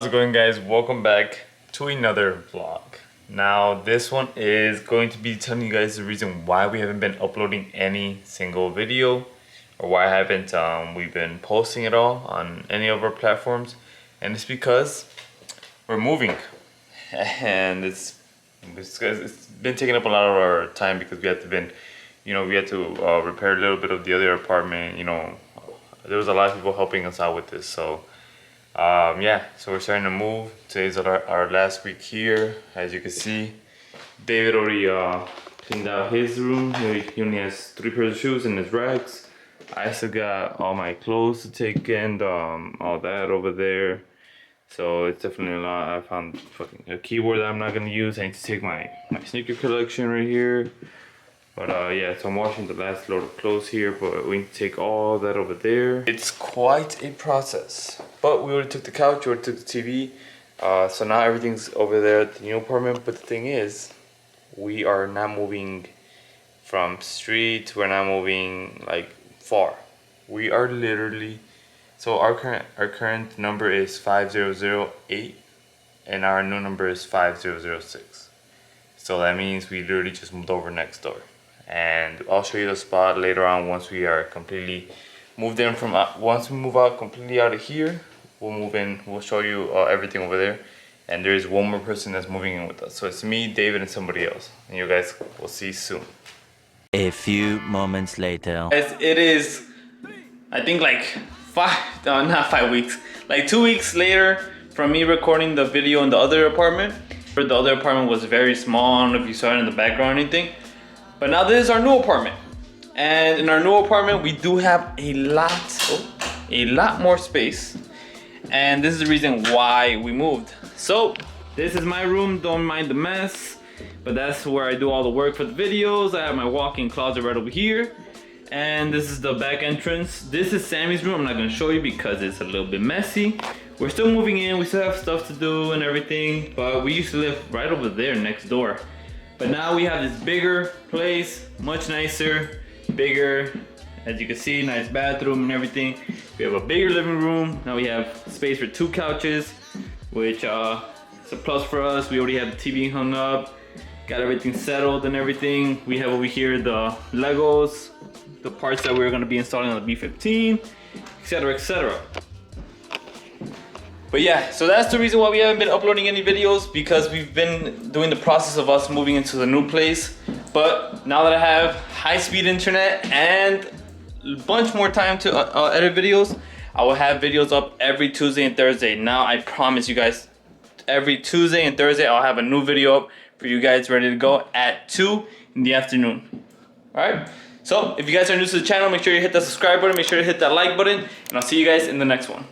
How's it going, guys? Welcome back to another vlog. Now this one is going to be telling you guys the reason why we haven't been uploading any single video, or why haven't we've been posting at all on any of our platforms. And it's because we're moving, and it's been taking up a lot of our time because we had to repair a little bit of the other apartment. There was a lot of people helping us out with this, so yeah, so we're starting to move. Today's our last week here. As you can see, David already cleaned out his room. He only has 3 pairs of shoes and his rags. I still got all my clothes to take in, all that over there. So it's definitely a lot. I found a keyboard that I'm not gonna use. I need to take my sneaker collection right here. But yeah, so I'm washing the last load of clothes here, but we need to take all that over there. It's quite a process. But we already took the couch, we already took the TV. So now everything's over there at the new apartment. But the thing is, we are not moving from street, we're not moving like far. We are literally, so our current number is 5008 and our new number is 5006. So that means we literally just moved over next door. And I'll show you the spot later on once we are completely moved in from once we move out completely out of here. We'll move in, we'll show you everything over there. And there's one more person that's moving in with us. So it's me, David, and somebody else. And you guys will see soon. A few moments later. Guys, it is, I think like not 5 weeks, like 2 weeks later from me recording the video in the other apartment. The other apartment was very small. I don't know if you saw it in the background or anything. But now this is our new apartment. And in our new apartment, we do have a lot more space. And this is the reason why we moved. So this is my room, don't mind the mess. But that's where I do all the work for the videos. I have my walk-in closet right over here. And this is the back entrance. This is Sammy's room. I'm not gonna show you because it's a little bit messy. We're still moving in, we still have stuff to do and everything. But we used to live right over there next door. But now we have this bigger place, much nicer, bigger. As you can see, nice bathroom and everything. We have a bigger living room. Now we have space for 2 couches, which is a plus for us. We already have the TV hung up, got everything settled and everything. We have over here the Legos, the parts that we're gonna be installing on the B15, etc., etc. But yeah, so that's the reason why we haven't been uploading any videos, because we've been doing the process of us moving into the new place. But now that I have high-speed internet and a bunch more time to edit videos, I will have videos up every Tuesday and Thursday. Now I promise you guys, every Tuesday and Thursday I'll have a new video up for you guys ready to go at 2 in the afternoon. Alright? So if you guys are new to the channel, make sure you hit that subscribe button, make sure to hit that like button, and I'll see you guys in the next one.